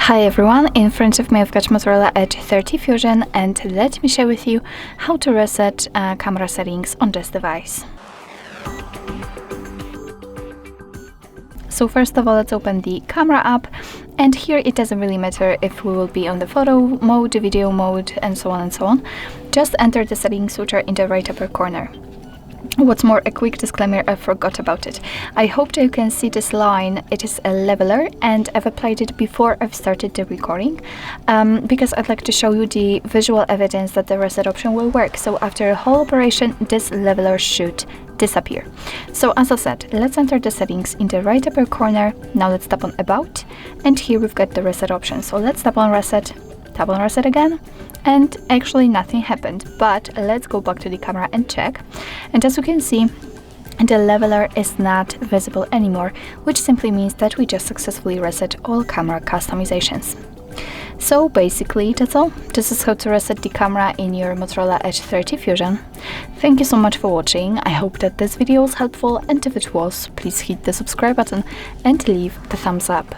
Hi everyone, in front of me I've got Motorola Edge 30 Fusion, and let me share with you how to reset camera settings on this device. So first of all, let's open the camera app, and here it doesn't really matter if we will be on the photo mode, video mode, and so on and so on. Just enter the settings which are in the right upper corner. What's more, a quick disclaimer, I forgot about it. I hope that you can see this line. It is a leveler, and I've applied it before I've started the recording because I'd like to show you the visual evidence that the reset option will work. So after a whole operation, this leveler should disappear. So as I said, let's enter the settings in the right upper corner. Now let's tap on About, and here we've got the reset option. So let's tap on Reset again, and actually nothing happened. But let's go back to the camera and check, and as you can see, the leveler is not visible anymore, which simply means that we just successfully reset all camera customizations. So basically that's all. This is how to reset the camera in your Motorola Edge 30 Fusion. Thank you so much for watching. I hope that this video was helpful, and if it was, please hit the subscribe button and leave the thumbs up.